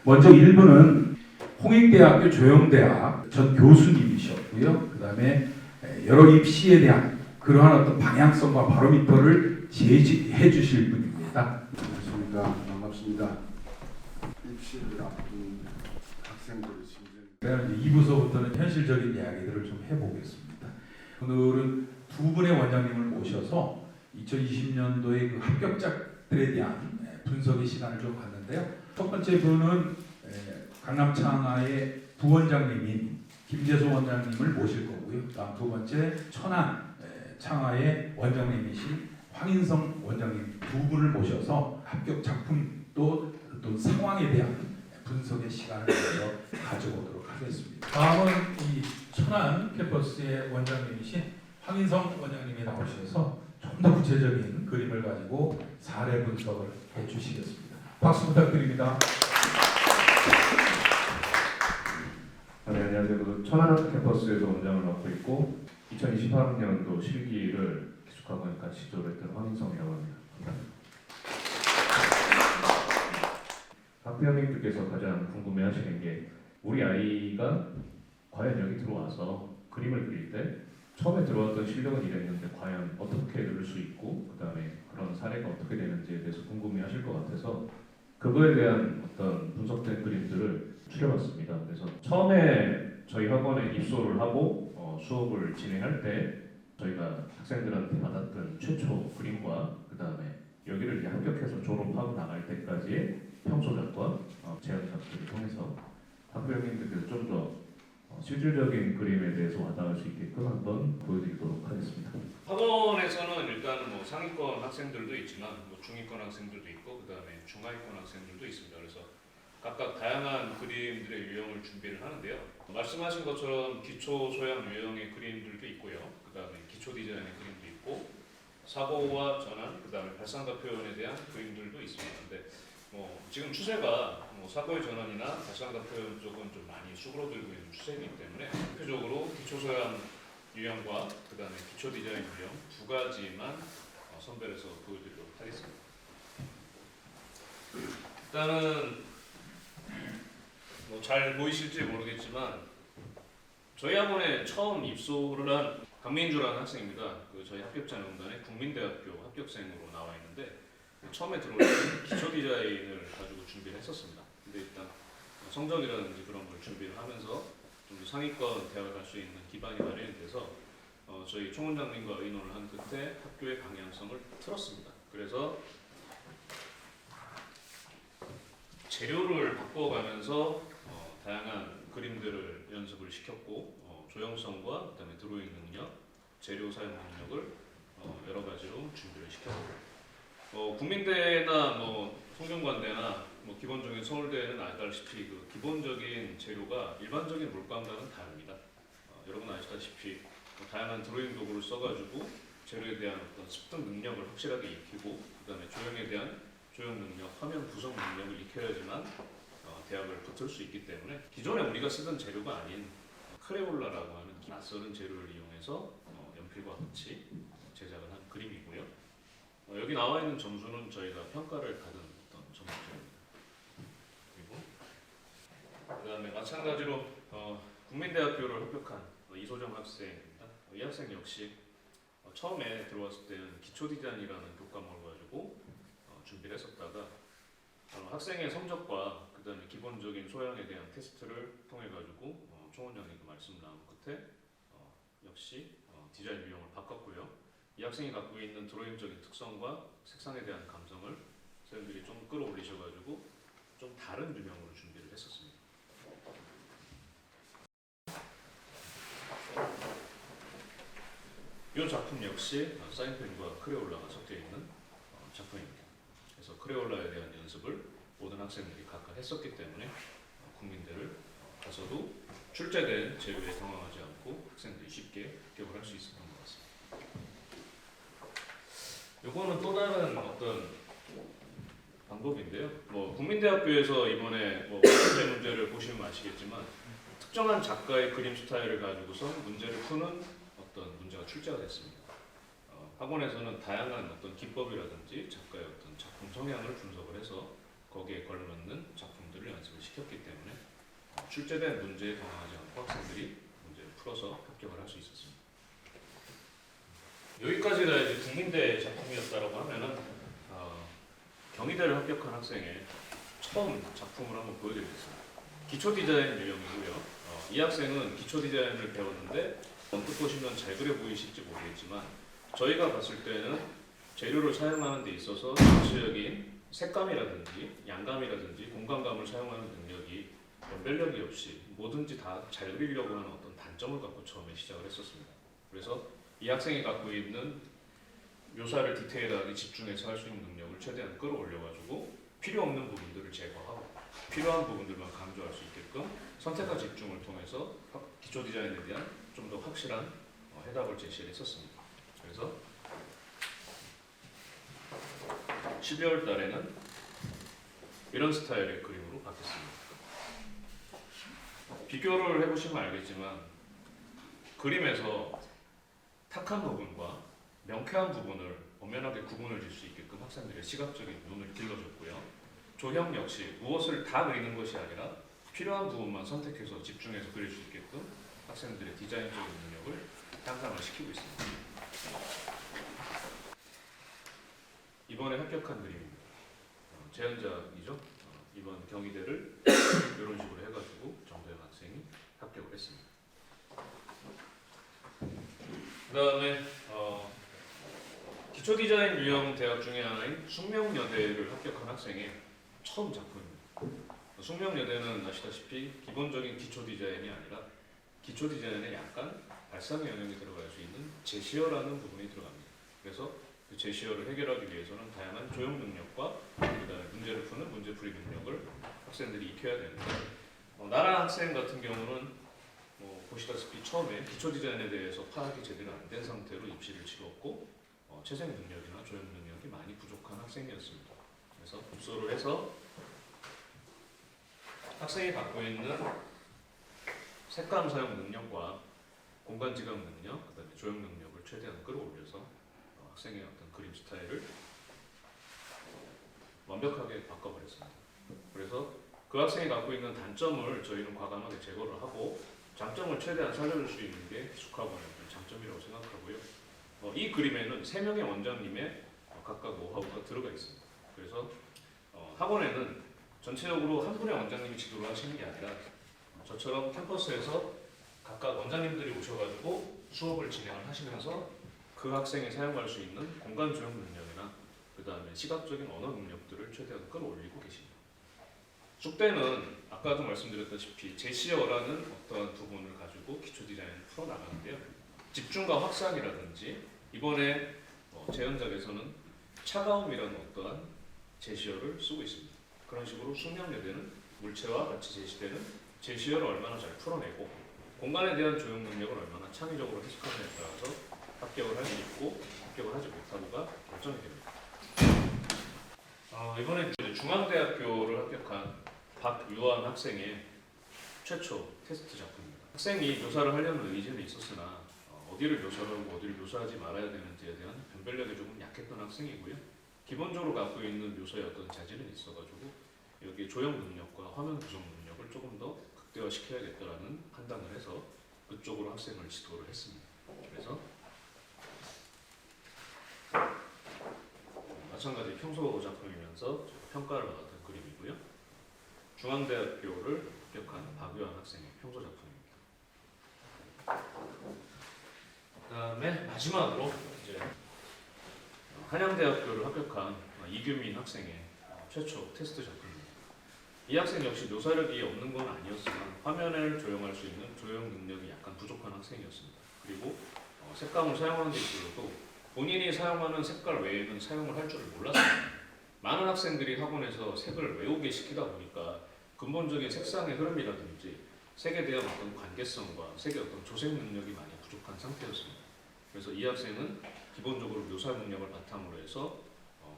먼저 1부는 홍익대학교 조영대학 전 교수님이셨고요. 그 다음에 여러 입시에 대한 그러한 어떤 방향성과 바로미터를 제시해 주실 분입니다. 반갑습니다. 반갑습니다. 입시를 앞둔 학생들 그다음에 2부서부터는 현실적인 이야기들을 좀 해보겠습니다. 오늘은 두 분의 원장님을 모셔서 2020년도의 그 합격자들에 대한 분석의 시간을 좀 갖는데요. 첫 번째 분은 강남창하의 부원장님인 김재소 원장님을 모실 거고요. 다음 두 번째 천안 창하의 원장님이신 황인성 원장님 두 분을 모셔서 합격 작품 또 상황에 대한 분석의 시간을 먼저 가져보도록 하겠습니다. 다음은 이 천안 캠퍼스의 원장님이신 황인성 원장님이 나오셔서 좀 더 구체적인 그림을 가지고 사례 분석을 해주시겠습니다. 박수 부탁드립니다. 네, 안녕하세요. 천안 캠퍼스에서 원장을 맡고 있고 2028학년도 실기를 기숙학원 같이 졸업했던 황인성이라고 합니다. 학부형님들께서 가장 궁금해하시는 게 우리 아이가 과연 여기 들어와서 그림을 그릴 때 처음에 들어왔던 실력은 이랬는데 과연 어떻게 그릴 수 있고 그 다음에 그런 사례가 어떻게 되는지에 대해서 궁금해하실 것 같아서 그거에 대한 어떤 분석된 그림들을 추려봤습니다. 그래서 처음에 저희 학원에 입소를 하고 수업을 진행할 때 저희가 학생들한테 받았던 최초 그림과 그 다음에 여기를 이제 합격해서 졸업하고 나갈 때까지의 평소작과 제안작들을 통해서 학부형님들께서 좀 더 실질적인 그림에 대해서 와닿을 수 있게끔 한번 보여드리도록 하겠습니다. 학원에서는 일단 뭐 상위권 학생들도 있지만 뭐 중위권 학생들도 있고 그 다음에 중하위권 학생들도 있습니다. 그래서 각각 다양한 그림들의 유형을 준비를 하는데요. 말씀하신 것처럼 기초 소양 유형의 그림들도 있고요. 그 다음에 기초 디자인의 그림도 있고 사고와 전환, 그 다음에 발상과 표현에 대한 그림들도 있습니다. 근데 뭐 지금 추세가 뭐 사고의 전환이나 발상과 표현 쪽은 좀 많이 수그러들고 있는 추세이기 때문에 대표적으로 기초 소양 유형과 그 다음에 기초 디자인 유형 두 가지만 선별해서 보여드리도록 하겠습니다. 일단은 뭐 잘 보이실지 모르겠지만 저희 학원에 처음 입소를 한 강민주라는 학생입니다. 그 저희 합격자 명단에 국민대학교 합격생으로 나와 있는데 처음에 들어올 때 기초 디자인을 가지고 준비를 했었습니다. 근데 일단 성적이라든지 그런 걸 준비를 하면서 좀 상위권 대학을 갈 수 있는 기반이 마련이 돼서 저희 총원장님과 의논을 한 끝에 학교의 방향성을 틀었습니다. 그래서 재료를 바꿔가면서 다양한 그림들을 연습을 시켰고 조형성과 그다음에 드로잉 능력, 재료 사용 능력을 여러 가지로 준비를 시켰고 국민대나 뭐 성균관대나 뭐 기본적인 서울대는 알다시피 그 기본적인 재료가 일반적인 물감과는 다릅니다. 여러분 아시다시피 다양한 드로잉 도구를 써가지고 재료에 대한 어떤 습득 능력을 확실하게 익히고 그다음에 조형에 대한 조형 능력, 화면 구성 능력을 익혀야지만 대학을 붙을 수 있기 때문에 기존에 우리가 쓰던 재료가 아닌 크레올라라고 하는 낯설은 재료를 이용해서 연필과 같이 제작을 한 그림이고요. 여기 나와 있는 점수는 저희가 평가를 받은 어떤 점수입니다. 그리고 그다음에 마찬가지로 국민대학교를 합격한 이소정 학생입니다. 이 학생 역시 처음에 들어왔을 때는 기초 디자인이라는 교과목을 가지고 준비를 했었다가 학생의 성적과 그다음에 기본적인 소양에 대한 테스트를 통해 가지고 총원장님과 말씀 나눈 끝에 역시 디자인 유형을 바꿨고요. 이 학생이 갖고 있는 드로잉적인 특성과 색상에 대한 감성을 선생님들이 좀 끌어올리셔가지고 좀 다른 유형으로 준비를 했었습니다. 이 작품 역시 사인펜과 크레올라가 섞여 있는 작품입니다. 그래서 크레올라에 대한 연습을 모든 학생들이 각각 했었기 때문에 국민대를 가서도 출제된 재료에 당황하지 않고 학생들이 쉽게 합격을 할 수 있었던 것 같습니다. 이거는 또 다른 어떤 방법인데요. 뭐 국민대학교에서 이번에 뭐 문제를 보시면 아시겠지만 특정한 작가의 그림 스타일을 가지고서 문제를 푸는 어떤 문제가 출제가 됐습니다. 학원에서는 다양한 어떤 기법이라든지 작가의 어떤 작품 성향을 분석을 해서 거기에 걸맞는 작품들을 연습을 시켰습니다. 출제된 문제에 당황하지 않고 학생들이 문제를 풀어서 합격을 할 수 있었습니다. 여기까지가 이제 국민대 작품이었다라고 하면은 경희대를 합격한 학생의 처음 작품을 한번 보여드리겠습니다. 기초 디자인 유형이고요. 이 학생은 기초 디자인을 배웠는데 언뜻 보시면 잘 그려 보이실지 모르겠지만 저희가 봤을 때는 재료를 사용하는 데 있어서 전체적인 색감이라든지 양감이라든지 공간감을 사용하는 능력이 변별력이 없이 뭐든지 다 잘 그리려고 하는 어떤 단점을 갖고 처음에 시작을 했었습니다. 그래서 이 학생이 갖고 있는 묘사를 디테일하게 집중해서 할 수 있는 능력을 최대한 끌어올려가지고 필요 없는 부분들을 제거하고 필요한 부분들만 강조할 수 있게끔 선택과 집중을 통해서 기초 디자인에 대한 좀 더 확실한 해답을 제시를 했었습니다. 그래서 12월 달에는 이런 스타일의 그림으로 바뀌었습니다. 비교를 해보시면 알겠지만 그림에서 탁한 부분과 명쾌한 부분을 엄연하게 구분을 질 수 있게끔 학생들의 시각적인 눈을 길러줬고요. 조형 역시 무엇을 다 그리는 것이 아니라 필요한 부분만 선택해서 집중해서 그릴 수 있게끔 학생들의 디자인적인 능력을 향상을 시키고 있습니다. 이번에 합격한 그림입니다. 재현작이죠. 이번 경희대를 이런 식으로 해가지고 정도영 학생이 합격을 했습니다. 그 다음에 기초 디자인 유형 대학 중에 하나인 숙명여대를 합격한 학생의 처음 작품입니다. 숙명여대는 아시다시피 기본적인 기초 디자인이 아니라 기초 디자인에 약간 발상의 영역이 들어갈 수 있는 제시어라는 부분이 들어갑니다. 그래서 그 제시어를 해결하기 위해서는 다양한 조형 능력과 그다음에 문제를 푸는 문제풀이 능력을 학생들이 익혀야 되는데 나라 학생 같은 경우는 보시다시피 처음에 기초 디자인에 대해서 파악이 제대로 안 된 상태로 입시를 치렀고 채색 능력이나 조형 능력이 많이 부족한 학생이었습니다. 그래서 급소를 해서 학생이 갖고 있는 색감 사용 능력과 공간 지각 능력, 그다음에 조형 능력을 최대한 끌어올려서 학생의 어떤 그림 스타일을 완벽하게 바꿔버렸습니다. 그래서 그 학생이 갖고 있는 단점을 저희는 과감하게 제거를 하고 장점을 최대한 살려줄 수 있는 게 기숙학원의 장점이라고 생각하고요. 이 그림에는 3명의 원장님의 각각 노하우가 들어가 있습니다. 그래서 학원에는 전체적으로 한 분의 원장님이 지도를 하시는 게 아니라 저처럼 캠퍼스에서 각각 원장님들이 오셔가지고 수업을 진행을 하시면서 그 학생이 사용할 수 있는 공간 조형 능력이나 그 다음에 시각적인 언어 능력들을 최대한 끌어올리고 계십니다. 숙대는 아까도 말씀드렸다시피 제시어라는 어떠한 부분을 가지고 기초 디자인을 풀어나가는데요. 집중과 확산이라든지 이번에 재현작에서는 차가움이라는 어떠한 제시어를 쓰고 있습니다. 그런 식으로 숙명여대는 물체와 같이 제시되는 제시어를 얼마나 잘 풀어내고 공간에 대한 조형 능력을 얼마나 창의적으로 해석하느냐에 따라서 합격을 할 수 있고 합격을 하지 못하고가 결정이 됩니다. 이번에 중앙대학교를 합격한 박유한 학생의 최초 테스트 작품입니다. 학생이 묘사를 하려는 의지는 있었으나 어디를 묘사하고 어디를 묘사하지 말아야 되는지에 대한 변별력이 조금 약했던 학생이고요. 기본적으로 갖고 있는 묘사의 어떤 자질은 있어가지고 여기 조형 능력과 화면 구성 능력을 조금 더 극대화시켜야겠다라는 판단을 해서 그쪽으로 학생을 지도를 했습니다. 그래서 마찬가지 평소 작품이면서 평가를 받았던 그림이고요. 중앙대학교를 합격한 박유한 학생의 평소 작품입니다. 그다음에 마지막으로 이제 한양대학교를 합격한 이규민 학생의 최초 테스트 작품입니다. 이 학생 역시 묘사력이 없는 건 아니었지만 화면을 조형할 수 있는 조형 능력이 약간 부족한 학생이었습니다. 그리고 색감을 사용하는 데 있어서도 본인이 사용하는 색깔 외에는 사용을 할 줄을 몰랐습니다. 많은 학생들이 학원에서 색을 외우게 시키다 보니까 근본적인 색상의 흐름이라든지 색에 대한 어떤 관계성과 색의 어떤 조색 능력이 많이 부족한 상태였습니다. 그래서 이 학생은 기본적으로 묘사 능력을 바탕으로 해서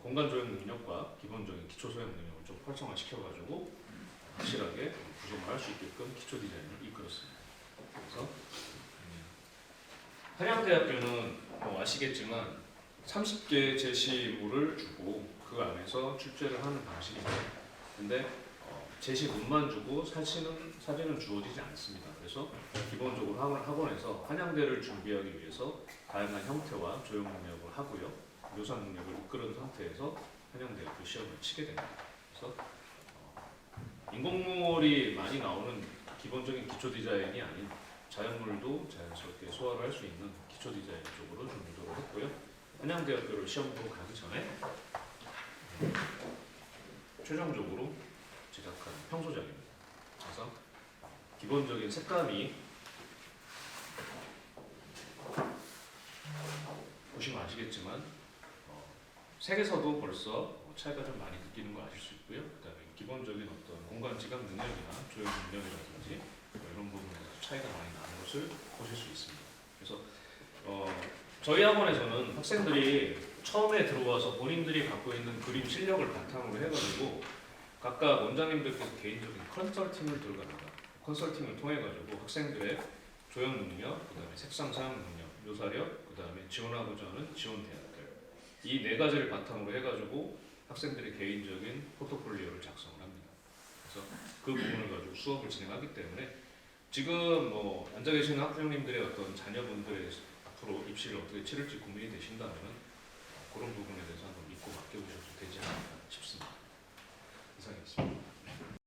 공간 조형 능력과 기본적인 기초 소형 능력을 좀 활성화시켜가지고 확실하게 구성을 할 수 있게끔 기초 디자인을 이끌었습니다. 그래서 한양대학교는 아시겠지만 30개의 제시물을 주고 그 안에서 출제를 하는 방식입니다. 근데 제시문만 주고 사진은 주어지지 않습니다. 그래서 기본적으로 학원에서 한양대를 준비하기 위해서 다양한 형태와 조형 능력을 하고요. 묘사 능력을 이끄는 상태에서 한양대가 그 시험을 치게 됩니다. 그래서 인공물이 많이 나오는 기본적인 기초 디자인이 아닌 자연물도 자연스럽게 소화를 할 수 있는 기초 디자인 쪽으로 좀 유도를 했고요. 한양대학교를 시험 보러 가기 전에 최종적으로 제작한 평소작입니다. 그래서 기본적인 색감이 보시면 아시겠지만 색에서도 벌써 차이가 좀 많이 느끼는 거 아실 수 있고요. 그다음에 기본적인 어떤 공간 지각 능력이나 조형 능력이라든지 이런 부분에서 차이가 많이 나는 것을 보실 수 있습니다. 그래서 저희 학원에서는 학생들이 처음에 들어와서 본인들이 갖고 있는 그림 실력을 바탕으로 해가지고 각각 원장님들께서 개인적인 컨설팅을 들어갑니다. 컨설팅을 통해 가지고 학생들의 조형 능력, 그다음에 색상 사용 능력, 묘사력, 그다음에 지원하고자 하는 지원 대학들 이 네 가지를 바탕으로 해가지고 학생들의 개인적인 포트폴리오를 작성을 합니다. 그래서 그 부분을 가지고 수업을 진행하기 때문에 지금 앉아 계시는 학부형님들의 어떤 자녀분들의 앞으로 입시를 어떻게 치를지 고민이 되신다면 그런 부분에 대해서 한번 믿고 맡겨보셔도 되지 않을까 싶습니다. 이상이었습니다.